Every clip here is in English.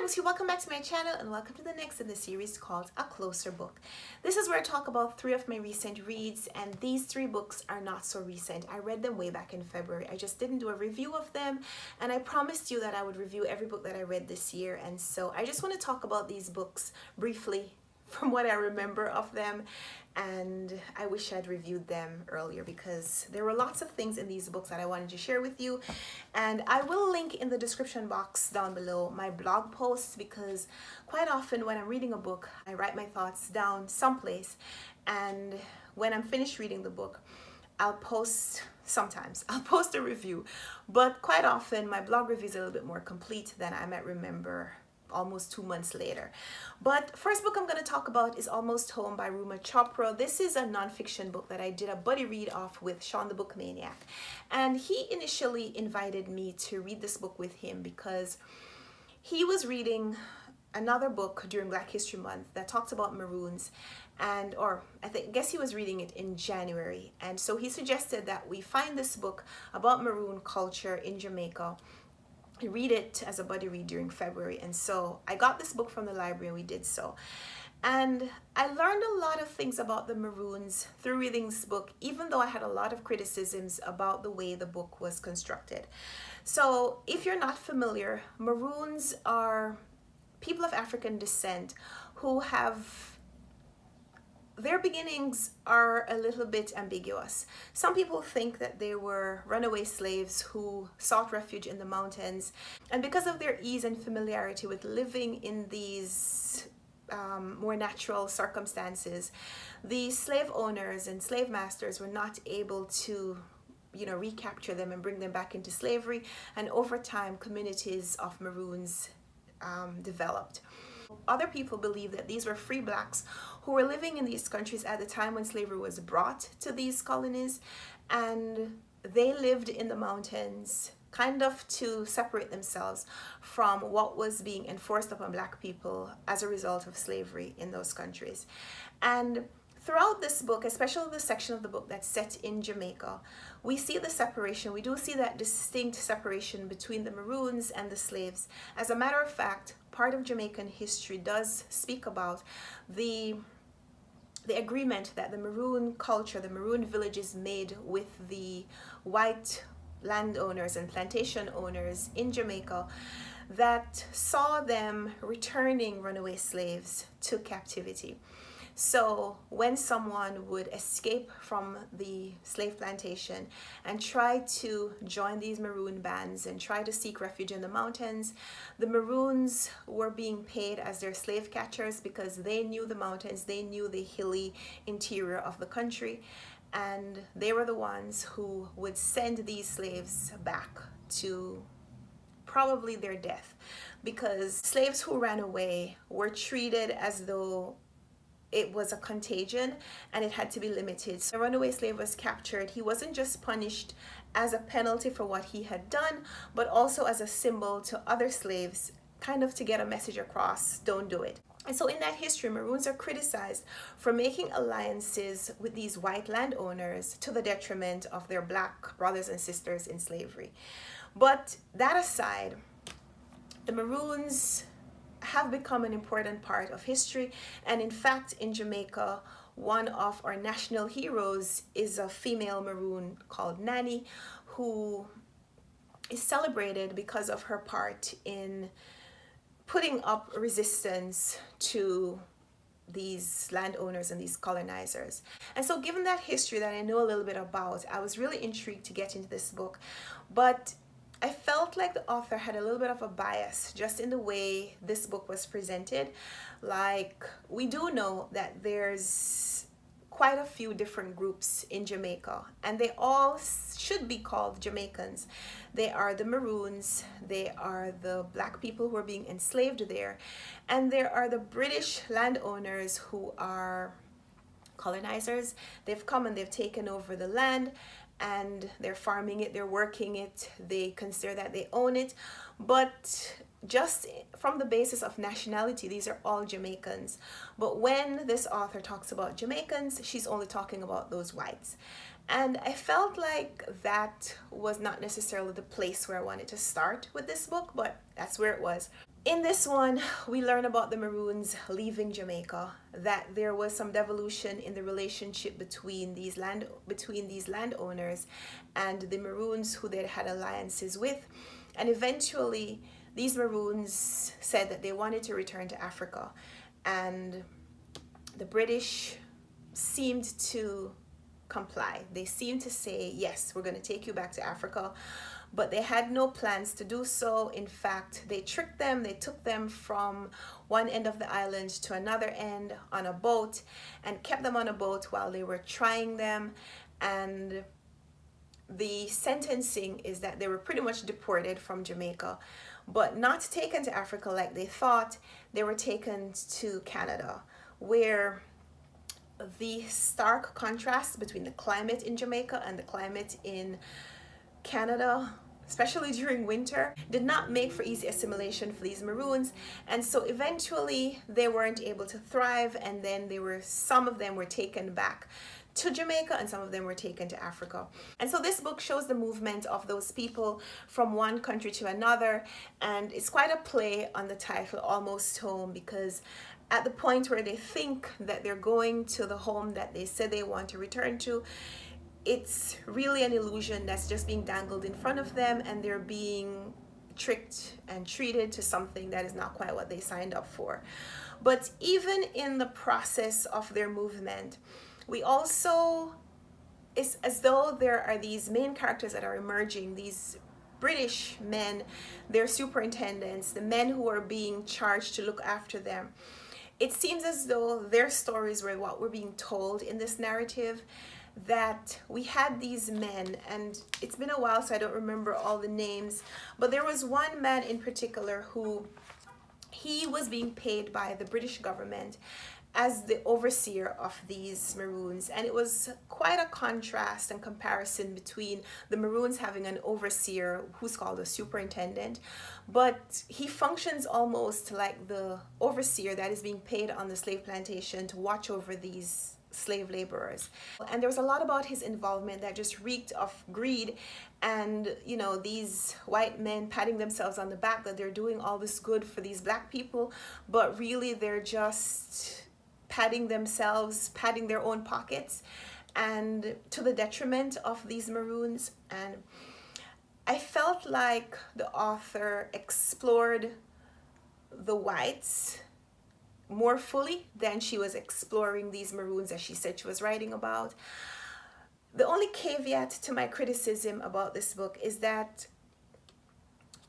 Lucy, welcome back to my channel and welcome to the next in the series called A Closer Book. This is where I talk about 3 of my recent reads, and these 3 books are not so recent. I read them way back in February. I just didn't do a review of them, and I promised you that I would review every book that I read this year, and so I just want to talk about these books briefly from what I remember of them, and I wish I'd reviewed them earlier because there were lots of things in these books that I wanted to share with you. And I will link in the description box down below my blog posts, because quite often when I'm reading a book, I write my thoughts down someplace, and when I'm finished reading the book, sometimes I'll post a review, but quite often my blog review is a little bit more complete than I might remember almost 2 months later. But first book I'm going to talk about is Almost Home by Ruma Chopra. This is a nonfiction book that I did a buddy read off with Sean the Book Maniac, and he initially invited me to read this book with him because he was reading another book during Black History Month that talks about Maroons, I guess he was reading it in January, and so he suggested that we find this book about Maroon culture in Jamaica and read it as a buddy read during February. And so I got this book from the library and we did so. And I learned a lot of things about the Maroons through reading this book, even though I had a lot of criticisms about the way the book was constructed. So if you're not familiar, Maroons are people of African descent who their beginnings are a little bit ambiguous. Some people think that they were runaway slaves who sought refuge in the mountains, and because of their ease and familiarity with living in these more natural circumstances, the slave owners and slave masters were not able to recapture them and bring them back into slavery, and over time communities of Maroons developed. Other people believe that these were free blacks who were living in these countries at the time when slavery was brought to these colonies, and they lived in the mountains kind of to separate themselves from what was being enforced upon black people as a result of slavery in those countries. And throughout this book, especially the section of the book that's set in Jamaica, we see the separation. We do see that distinct separation between the Maroons and the slaves. As a matter of fact, part of Jamaican history does speak about the agreement that the Maroon culture, the Maroon villages made with the white landowners and plantation owners in Jamaica that saw them returning runaway slaves to captivity. So when someone would escape from the slave plantation and try to join these Maroon bands and try to seek refuge in the mountains, the Maroons were being paid as their slave catchers because they knew the mountains, they knew the hilly interior of the country, and they were the ones who would send these slaves back to probably their death, because slaves who ran away were treated as though it was a contagion and it had to be limited. So a runaway slave was captured. He wasn't just punished as a penalty for what he had done, but also as a symbol to other slaves, kind of to get a message across: don't do it. And so in that history, Maroons are criticized for making alliances with these white landowners to the detriment of their black brothers and sisters in slavery. But that aside, the Maroons have become an important part of history, and in fact in Jamaica, one of our national heroes is a female Maroon called Nanny, who is celebrated because of her part in putting up resistance to these landowners and these colonizers. And so given that history that I know a little bit about, I was really intrigued to get into this book, but I felt like the author had a little bit of a bias just in the way this book was presented. Like, we do know that there's quite a few different groups in Jamaica, and they all should be called Jamaicans. They are the Maroons, they are the black people who are being enslaved there, and there are the British landowners who are colonizers. They've come and they've taken over the land, and they're farming it, they're working it, they consider that they own it. But just from the basis of nationality, these are all Jamaicans. But when this author talks about Jamaicans, she's only talking about those whites. And I felt like that was not necessarily the place where I wanted to start with this book, but that's where it was. In this one, we learn about the Maroons leaving Jamaica, that there was some devolution in the relationship between these landowners and the Maroons who they had alliances with, and eventually these Maroons said that they wanted to return to Africa, and the British seemed to comply. They seemed to say, yes, we're going to take you back to Africa, but they had no plans to do so. In fact, they tricked them. They took them from one end of the island to another end on a boat and kept them on a boat while they were trying them. And the sentencing is that they were pretty much deported from Jamaica, but not taken to Africa like they thought. They were taken to Canada, where the stark contrast between the climate in Jamaica and the climate in Canada, especially during winter, did not make for easy assimilation for these Maroons, and so eventually they weren't able to thrive, and then some of them were taken back to Jamaica and some of them were taken to Africa. And so this book shows the movement of those people from one country to another, and it's quite a play on the title Almost Home, because at the point where they think that they're going to the home that they said they want to return to, it's really an illusion that's just being dangled in front of them, and they're being tricked and treated to something that is not quite what they signed up for. But even in the process of their movement, it's as though there are these main characters that are emerging, these British men, their superintendents, the men who are being charged to look after them. It seems as though their stories were what we're being told in this narrative, that we had these men, and it's been a while so I don't remember all the names, but there was one man in particular who he was being paid by the British government as the overseer of these Maroons, and it was quite a contrast and comparison between the Maroons having an overseer who's called a superintendent, but he functions almost like the overseer that is being paid on the slave plantation to watch over these slave laborers. And there was a lot about his involvement that just reeked of greed, and these white men patting themselves on the back that they're doing all this good for these black people, but really they're just patting themselves, patting their own pockets, and to the detriment of these Maroons. And I felt like the author explored the whites more fully than she was exploring these Maroons that she said she was writing about. The only caveat to my criticism about this book is that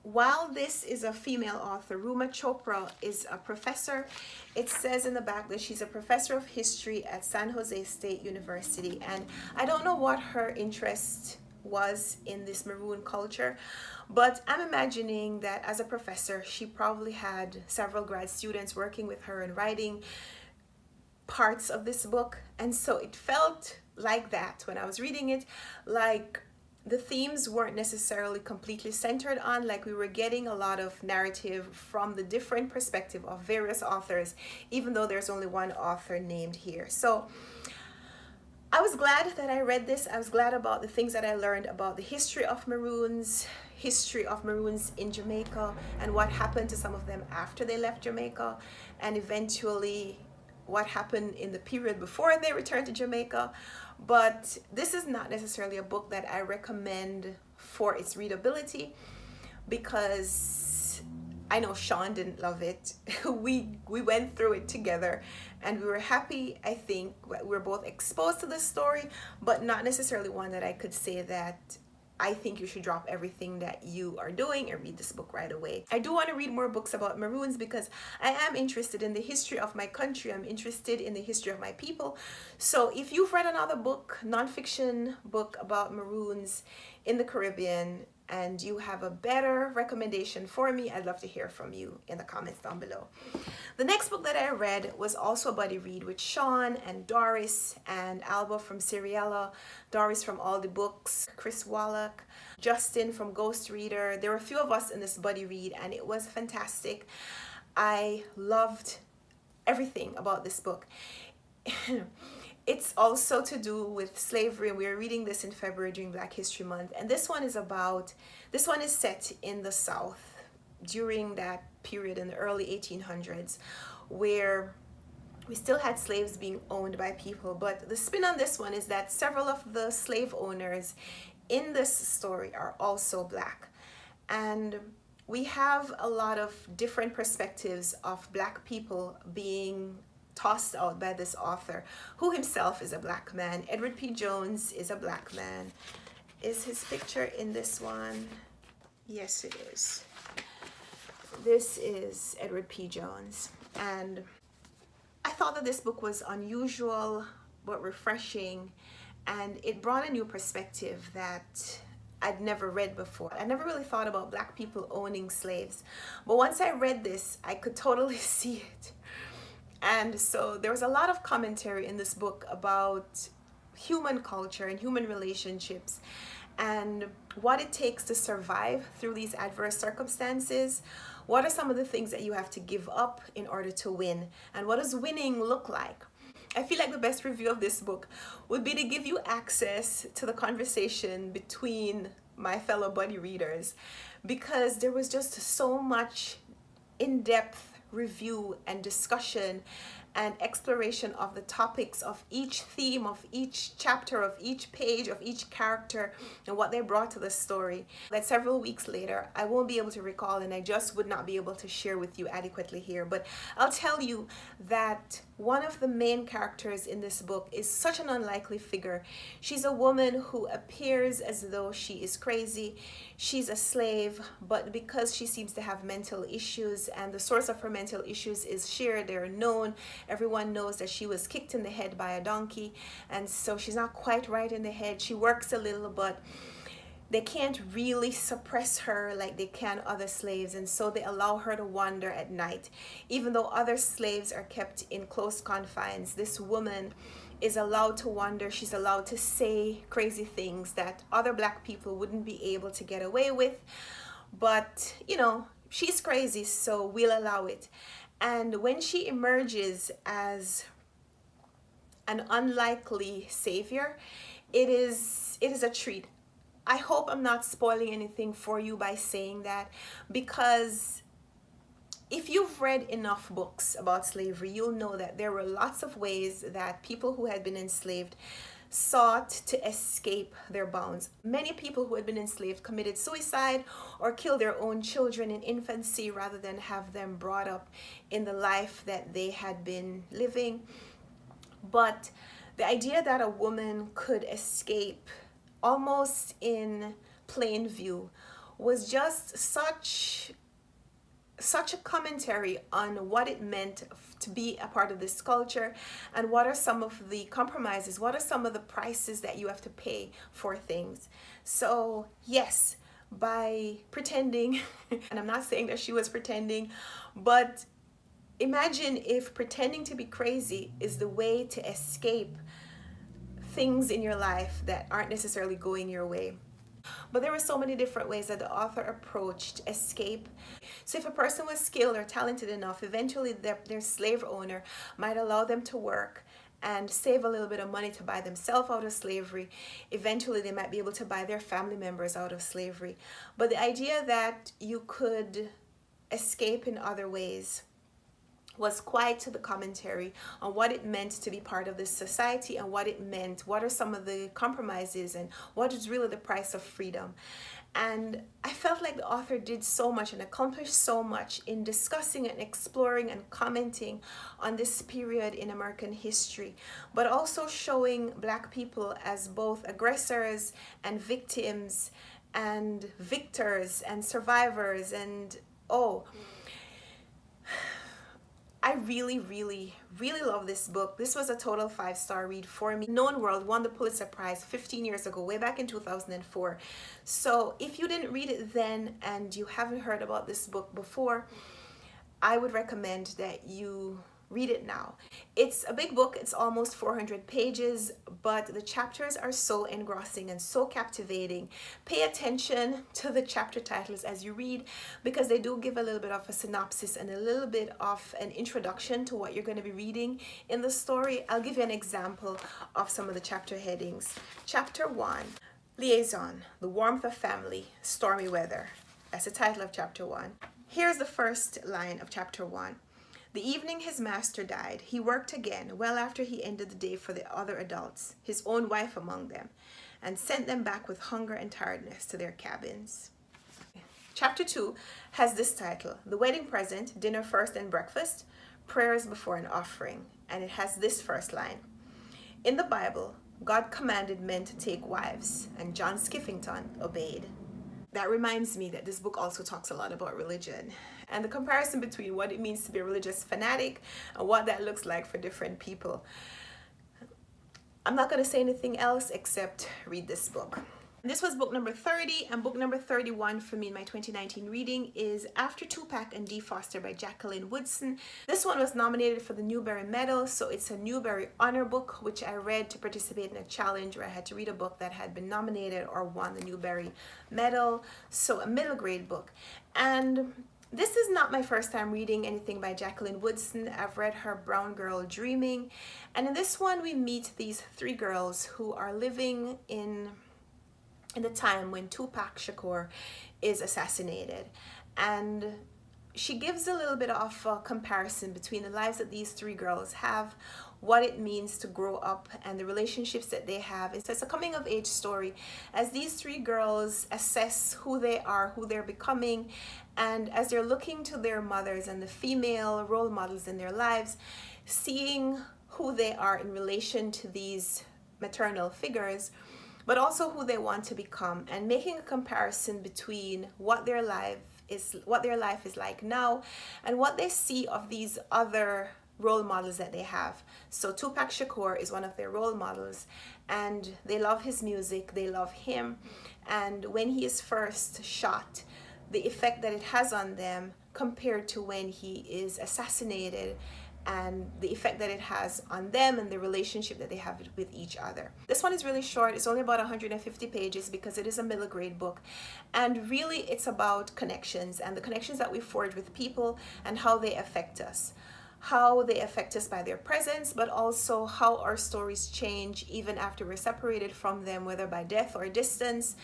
while this is a female author, Ruma Chopra is a professor. It says in the back that she's a professor of history at San Jose State University, and I don't know what her interest was in this Maroon culture, but I'm imagining that as a professor she probably had several grad students working with her and writing parts of this book, and so it felt like that when I was reading it, like the themes weren't necessarily completely centered on, like we were getting a lot of narrative from the different perspective of various authors, even though there's only one author named here. So I was glad that I read this. I was glad about the things that I learned about the history of Maroons in Jamaica, and what happened to some of them after they left Jamaica, and eventually what happened in the period before they returned to Jamaica. But this is not necessarily a book that I recommend for its readability, because I know Sean didn't love it. We went through it together, and we were happy. I think we were both exposed to this story, but not necessarily one that I could say that I think you should drop everything that you are doing and read this book right away. I do want to read more books about Maroons because I am interested in the history of my country. I'm interested in the history of my people. So if you've read another book, nonfiction book about Maroons in the Caribbean, and you have a better recommendation for me, I'd love to hear from you in the comments down below. The next book that I read was also a buddy read with Sean and Doris and Alba from Seriella, Doris from All the Books, Chris Wallach, Justin from Ghost Reader. There were a few of us in this buddy read, and it was fantastic. I loved everything about this book. It's also to do with slavery, and we are reading this in February during Black History Month. And this one is set in the South, during that period in the early 1800s, where we still had slaves being owned by people. But the spin on this one is that several of the slave owners in this story are also Black. And we have a lot of different perspectives of Black people being tossed out by this author, who himself is a Black man. Edward P. Jones is a Black man. Is his picture in this one? Yes, it is. This is Edward P. Jones. And I thought that this book was unusual but refreshing, and it brought a new perspective that I'd never read before. I never really thought about Black people owning slaves, but once I read this, I could totally see it. And so there was a lot of commentary in this book about human culture and human relationships and what it takes to survive through these adverse circumstances. What are some of the things that you have to give up in order to win? And what does winning look like? I feel like the best review of this book would be to give you access to the conversation between my fellow buddy readers, because there was just so much in-depth review and discussion and exploration of the topics of each theme, of each chapter, of each page, of each character, and what they brought to the story, that several weeks later I won't be able to recall, and I just would not be able to share with you adequately here. But I'll tell you that one of the main characters in this book is such an unlikely figure. She's a woman who appears as though she is crazy. She's a slave, but because she seems to have mental issues, and the source of her mental issues is shared, they're known, everyone knows that she was kicked in the head by a donkey, and so she's not quite right in the head. She works a little, but they can't really suppress her like they can other slaves, and so they allow her to wander at night. Even though other slaves are kept in close confines, this woman is allowed to wander. She's allowed to say crazy things that other Black people wouldn't be able to get away with. But, you know, she's crazy, so we'll allow it. And when she emerges as an unlikely savior, it is a treat. I hope I'm not spoiling anything for you by saying that, because if you've read enough books about slavery, you'll know that there were lots of ways that people who had been enslaved sought to escape their bounds. Many people who had been enslaved committed suicide or killed their own children in infancy rather than have them brought up in the life that they had been living. But the idea that a woman could escape almost in plain view was just such a commentary on what it meant to be a part of this culture, and what are some of the compromises, what are some of the prices that you have to pay for things. So yes, by pretending, and I'm not saying that she was pretending, but imagine if pretending to be crazy is the way to escape things in your life that aren't necessarily going your way. But there were so many different ways that the author approached escape. So if a person was skilled or talented enough, eventually their slave owner might allow them to work and save a little bit of money to buy themselves out of slavery. Eventually they might be able to buy their family members out of slavery. But the idea that you could escape in other ways was quite the commentary on what it meant to be part of this society, and what it meant, what are some of the compromises, and what is really the price of freedom. And I felt like the author did so much and accomplished so much in discussing and exploring and commenting on this period in American history, but also showing Black people as both aggressors and victims and victors and survivors. And I really, really, really love this book. This was a total 5-star read for me. Known World won the Pulitzer Prize 15 years ago, way back in 2004. So if you didn't read it then and you haven't heard about this book before, I would recommend that you read it now. It's a big book. It's almost 400 pages, but the chapters are so engrossing and so captivating. Pay attention to the chapter titles as you read, because they do give a little bit of a synopsis and a little bit of an introduction to what you're going to be reading in the story. I'll give you an example of some of the chapter headings. Chapter 1, Liaison, the warmth of family, stormy weather. That's the title of chapter 1. Here's the first line of chapter 1. The evening his master died, he worked again, well after he ended the day for the other adults, his own wife among them, and sent them back with hunger and tiredness to their cabins. Chapter 2 has this title, The Wedding Present, Dinner First and Breakfast, Prayers Before an Offering. And it has this first line. In the Bible, God commanded men to take wives, and John Skiffington obeyed. That reminds me that this book also talks a lot about religion and the comparison between what it means to be a religious fanatic and what that looks like for different people. I'm not going to say anything else except read this book. This was book number 30, and book number 31 for me in my 2019 reading is After Tupac and D. Foster by Jacqueline Woodson. This one was nominated for the Newbery Medal, so it's a Newbery Honor book, which I read to participate in a challenge where I had to read a book that had been nominated or won the Newbery Medal, so a middle grade book. And this is not my first time reading anything by Jacqueline Woodson. I've read her Brown Girl Dreaming, and in this one we meet these three girls who are living in the time when Tupac Shakur is assassinated, and she gives a little bit of a comparison between the lives that these three girls have, what it means to grow up, and the relationships that they have. It's a coming of age story as these three girls assess who they are, who they're becoming, and as they're looking to their mothers and the female role models in their lives, seeing who they are in relation to these maternal figures, but also who they want to become, and making a comparison between what their life is like now and what they see of these other role models that they have. So Tupac Shakur is one of their role models, and they love his music, they love him, and when he is first shot, the effect that it has on them compared to when he is assassinated, and the effect that it has on them and the relationship that they have with each other. This one is really short. It's only about 150 pages because it is a middle grade book. And really it's about connections and the connections that we forge with people and how they affect us. How they affect us by their presence, but also how our stories change even after we're separated from them, whether by death or distance,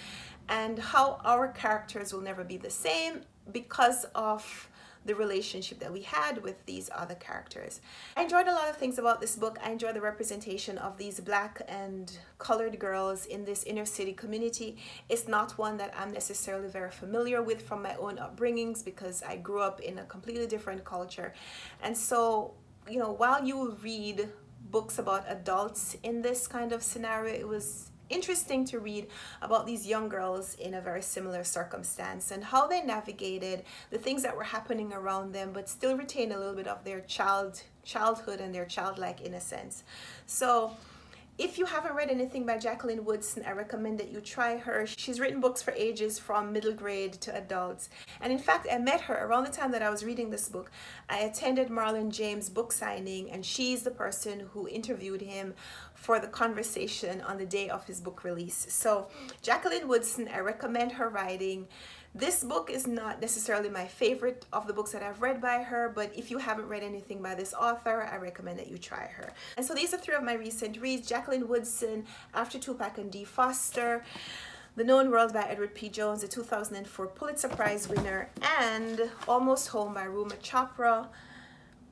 and how our characters will never be the same because of the relationship that we had with these other characters. I enjoyed a lot of things about this book. I enjoyed the representation of these Black and colored girls in this inner city community. It's not one that I'm necessarily very familiar with from my own upbringings because I grew up in a completely different culture. And so, you know, while you will read books about adults in this kind of scenario, it was interesting to read about these young girls in a very similar circumstance and how they navigated the things that were happening around them but still retain a little bit of their childhood and their childlike innocence. So if you haven't read anything by Jacqueline Woodson, I recommend that you try her. She's written books for ages from middle grade to adults. And in fact, I met her around the time that I was reading this book. I attended Marlon James' book signing, and she's the person who interviewed him for the conversation on the day of his book release. So Jacqueline Woodson, I recommend her writing. This book is not necessarily my favorite of the books that I've read by her, but if you haven't read anything by this author, I recommend that you try her. And so these are three of my recent reads: Jacqueline Woodson, After Tupac and D. Foster, The Known World by Edward P. Jones, the 2004 Pulitzer Prize winner, and Almost Home by Ruma Chopra,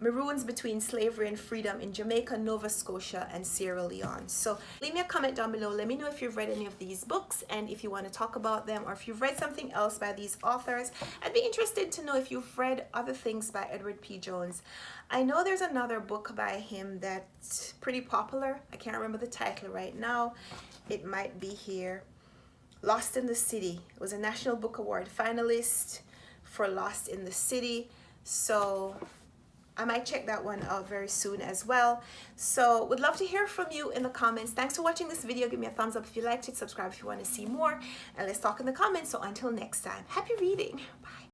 Maroons Between Slavery and Freedom in Jamaica, Nova Scotia, and Sierra Leone. So leave me a comment down below. Let me know if you've read any of these books and if you want to talk about them, or if you've read something else by these authors. I'd be interested to know if you've read other things by Edward P. Jones. I know there's another book by him that's pretty popular. I can't remember the title right now. It might be here. Lost in the City. It was a National Book Award finalist for Lost in the City. So I might check that one out very soon as well. So would love to hear from you in the comments. Thanks for watching this video. Give me a thumbs up if you liked it. Subscribe if you want to see more. And let's talk in the comments. So until next time, happy reading. Bye.